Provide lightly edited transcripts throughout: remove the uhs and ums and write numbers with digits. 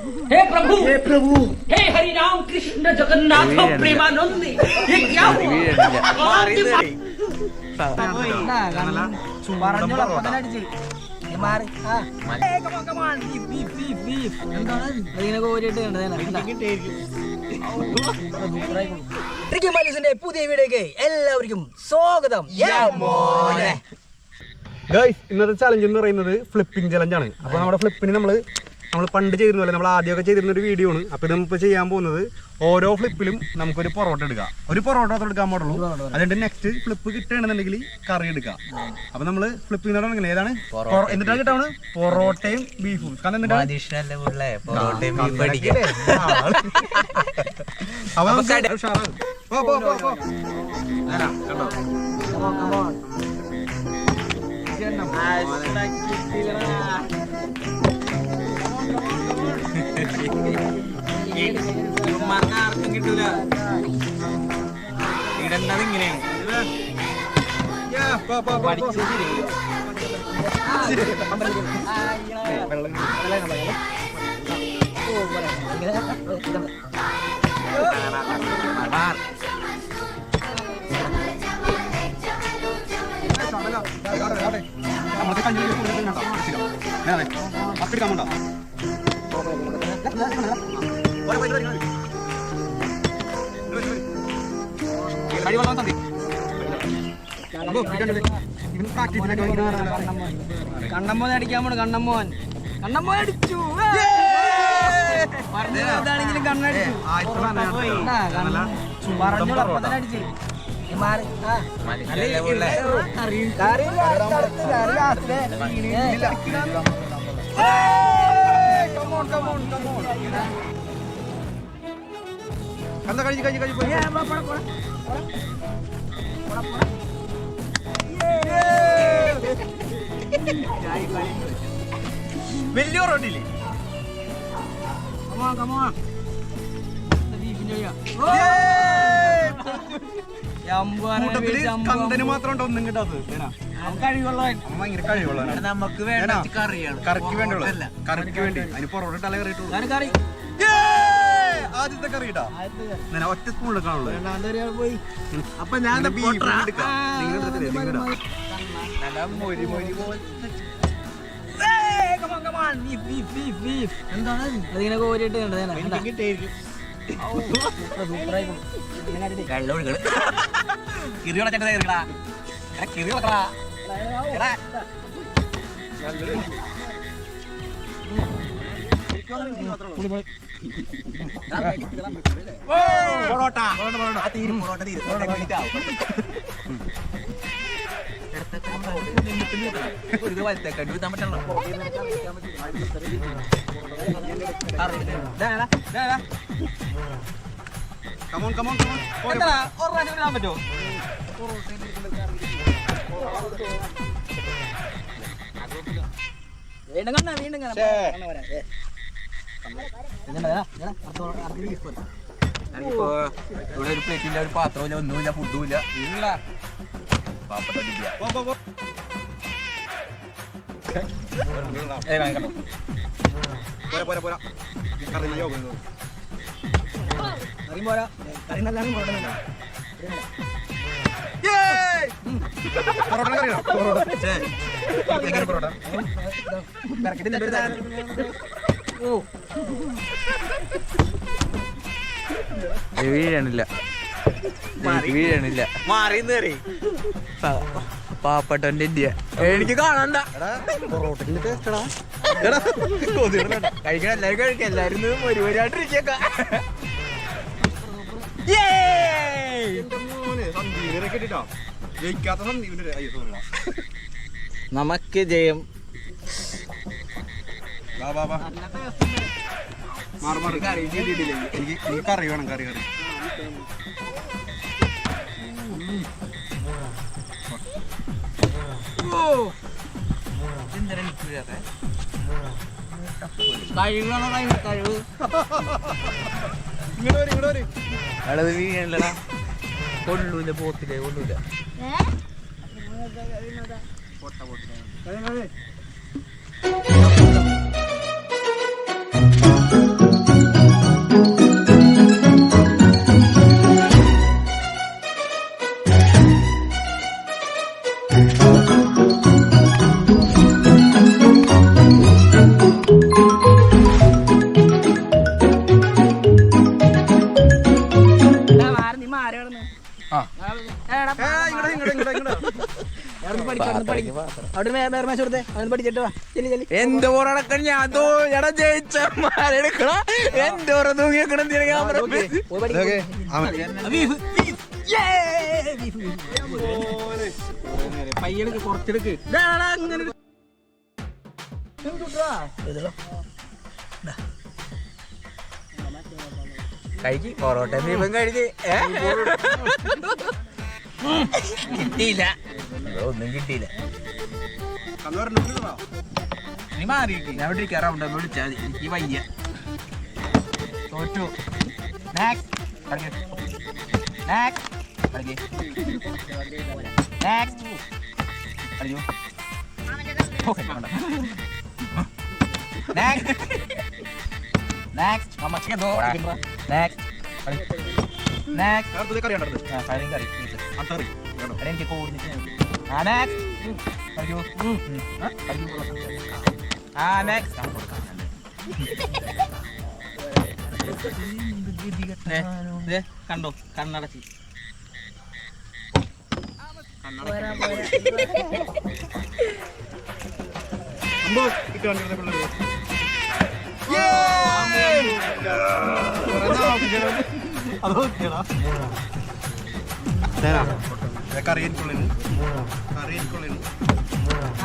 हे प्रभु हे हरि राम कृष्ण जगन्नाथ प्रेमानंद ये क्या പുതിയ വീഡിയോക്ക് എല്ലാവർക്കും സ്വാഗതം. ഇന്നത്തെ ചലഞ്ച് എന്ന് പറയുന്നത് ഫ്ലിപ്പിംഗ് ചലഞ്ചാണ്. അപ്പോൾ നമ്മുടെ ഫ്ലിപ്പിന് നമ്മൾ പണ്ട് ചെയ്തിരുന്നല്ലേ, നമ്മൾ ആദ്യമൊക്കെ ചെയ്തിരുന്ന ഒരു വീഡിയോ ആണ്. അപ്പോൾ നമ്മളിപ്പോൾ ചെയ്യാൻ പോകുന്നത് ഓരോ ഫ്ലിപ്പിലും നമുക്കൊരു പൊറോട്ട എടുക്കാം. ഒരു പൊറോട്ട മാത്രം എടുക്കാൻ പാടുള്ളൂ. അതുകൊണ്ട് നെക്സ്റ്റ് ഫ്ലിപ്പ് കിട്ടുകയാണെന്നുണ്ടെങ്കിൽ കറി എടുക്കാം. അപ്പോൾ നമ്മൾ ഫ്ലിപ്പിംഗ് തുടങ്ങുന്നത് ഏതാണ്, എന്നിട്ടാണ് കിട്ടാണ് പൊറോട്ടയും ബീഫും. കാരണം ആർക്കും കിട്ടൂല. ഇടേണ്ടത് ഇങ്ങനെയാണ്. കണ്ണമ്മോൻ അടിക്കാൻ പോണു. കണ്ണമ്മോൻ അടിച്ചു. പറഞ്ഞാണെങ്കിലും കണ്ണടിച്ചു. പറഞ്ഞോളടിച്ചു. വലിയ റോട്ടില്ലേ കന്തന് മാത്രം ഉണ്ടോ ഒന്നും കിട്ടാത്തത്. ഭയങ്കര കഴിവുള്ള നമുക്ക് കറിക്ക് വേണ്ടിയുള്ള കറിക്ക് വേണ്ടി അതിന് പൊറോട്ട തല കറിയിട്ടുള്ളൂ. ആദ്യത്തെ കറി ഇട്ടാ ഒറ്റ സ്പൂണിൽ കാണുള്ളൂ. അപ്പൊ ഞാൻ അതിങ്ങനെ കോരിട്ട് പറ്റോ? ഇവിടെ ഒരു പ്ലേറ്റില്ല, ഒരു പാത്രമില്ല, ഒന്നുമില്ല, ഫുഡുമില്ല. വീഴണില്ല മാറിന്നേറി പാവപ്പെട്ടവന്റെ ഇന്ത്യ എനിക്ക് കാണണ്ട. കഴിക്കണം, എല്ലാരും കഴിക്കാം, എല്ലാരും ഒരുവരായിട്ടിരിക്ക. നമുക്ക് ജയം. എനിക്ക് കറി വേണം, കറി അളവ് വീഴണ്ടടാ. കൊള്ളൂല, പോത്തില്ലേ കൊള്ളൂല. പൊട്ട അവിടെ വേറെ മേശ കൊടുത്തേ അവൻ പഠിച്ചിട്ട് വാ ചെല്ലി ചെല്ലി എന്റെ ഓറടക്കം ഞാൻ എടാ ജയിച്ചെടുക്കണ എന്റെ ഓറ തൂങ്ങിയേക്കണം പയ്യനക്ക് കുറച്ചെടുക്ക് അങ്ങനെ കഴിക്ക് പൊറോട്ട ബീഫും കഴിച്ച് കിട്ടിയില്ല ഒന്നും കിട്ടിയില്ല നീ മാറിയിരിക്കും ഞാൻ ഇവിടെ ഇരിക്കാം റൗണ്ട് വിളിച്ചാൽ മതി എനിക്ക് വയ്യ തോറ്റു നെക്സ്റ്റ് കണ്ടോ കണ്ണടച്ച്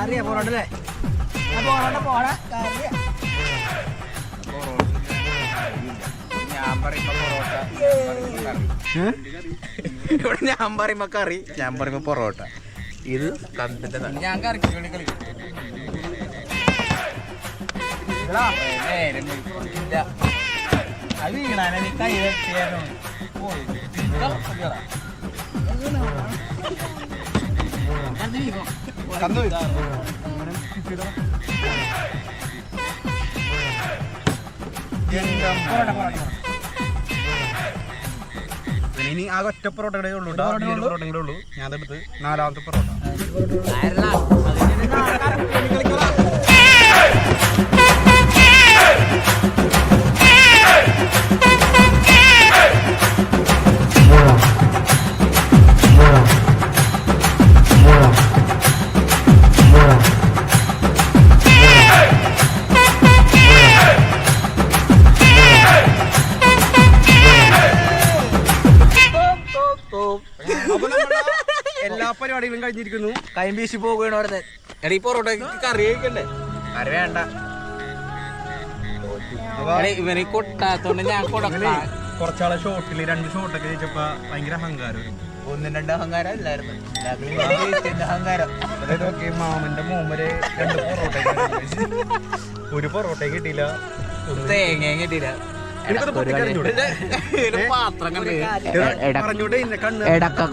അറിയാ പൊറോട്ട അല്ലേ പൊറോട്ട പോടാ ഞാൻ പറയുമ്പോ പൊറോട്ട ഇവിടെ ഞാൻ പറയുമ്പോ കറി ഞാൻ പറയുമ്പോ പൊറോട്ട ഇത് കണ്ടിട്ട് ഞാൻ കറിക്ക് വേണ്ടി കളിക്കും അത് വീണാനെ നീ കൈ വെട്ടിയായിരുന്നു ഇനി ആ ഒറ്റ പൊറോട്ടയുടെ ഉള്ളൂ പൊറോട്ടയുടെ ഉള്ളൂ ഞാൻ അതെടുത്ത് 4ാമത്തെ പൊറോട്ട എല്ലാ പരിപാടികളും കഴിഞ്ഞിരിക്കുന്നു. കൈം വീശി പോകുകയാണ് അവിടെ. എടീ പൊറോട്ട കറി കഴിക്കണ്ടേ? കറി വേണ്ട. ഇവനെ കൊട്ടാത്തോണ്ട് ഞാൻ കൊടുക്കാം. കുറച്ചാളെ ഷോട്ടില് 2 ഷോട്ടൊക്കെ ചോദിച്ചപ്പോ ഭയങ്കര അഹങ്കാരം. 1-2 അഹങ്കാരം അല്ലായിരുന്നു, അഹങ്കാരം. അതായത് മാമന്റെ മോമര് 2 പൊറോട്ട, ഒരു പൊറോട്ട കിട്ടിയില്ല, തേങ്ങ കിട്ടിയില്ല. ഇടക്കൊക്കെ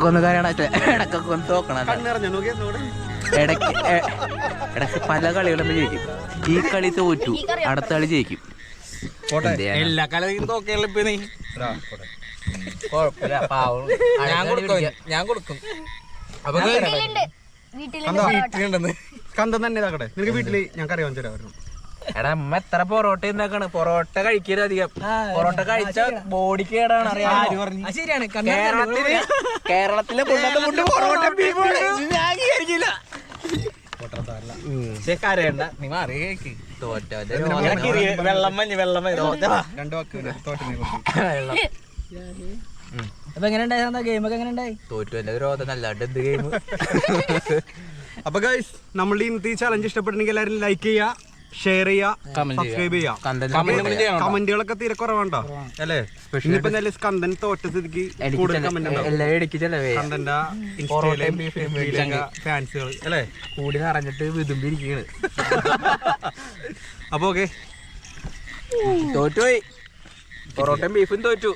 ഒന്ന് കരയണം, ഇടക്കൊക്കെ ഒന്ന് തോക്കണം. ഇടക്ക് പല കളികളും ജയിക്കും. ഈ കളി തോറ്റു, അടുത്ത കളി ജയിക്കും. എല്ലാ കളിയും തോക്കല്ല. ഇപ്പൊ നീ കുഴപ്പമില്ല, പാവം. ഞാൻ കൊടുക്കും. അപ്പൊ വീട്ടിലുണ്ടെന്ന് കന്തം തന്നെ ഇതാക്കട്ടെ. നിനക്ക് വീട്ടില് ഞാൻ കറി വാങ്ങിച്ചു തരാം. എടാ അമ്മ എത്ര പൊറോട്ട ഉണ്ടാക്കാണ്? പൊറോട്ട കഴിക്കരുത് അധികം. പൊറോട്ട കഴിച്ച ബോഡിക്ക് കേടാണ്. അറിയാം. കേരളത്തിലെ പൊറോട്ട കരയണ്ട, നീ മാറി കേക്ക്. തോറ്റ വെള്ളം മഞ്ഞ് വെള്ളം അപ്പൊ എങ്ങനെ ഉണ്ടായി? ഗെയിമൊക്കെ എങ്ങനെ ഉണ്ടായി? തോറ്റു എന്റെ രോധം നല്ല എന്ത് ഗെയിം. അപ്പൊ ഗൈസ്, നമ്മളുടെ ഇന്നത്തെ ഈ ചലഞ്ച് ഇഷ്ടപ്പെട്ടെങ്കിൽ എല്ലാവരും ലൈക്ക് ചെയ്യുക, ഷെയർ ചെയ്യുക, സബ്സ്ക്രൈബ് ചെയ്യുക. കമന്റുകളൊക്കെ തീരെ കുറവാണ്ടോ അല്ലേ? ഇന്നിപ്പോ എന്തായാലും സ്കന്ദൻ തോറ്റ സ്ഥിതിക്ക് കൂടുതൽ കമന്റ് ഫാൻസുകൾ അല്ലേ കൂടി നിറഞ്ഞിട്ട് വിതുമ്പിരിക്കാണ്. അപ്പൊ ഓക്കെ, തോറ്റുപോയി. പൊറോട്ടയും ബീഫും തോറ്റു.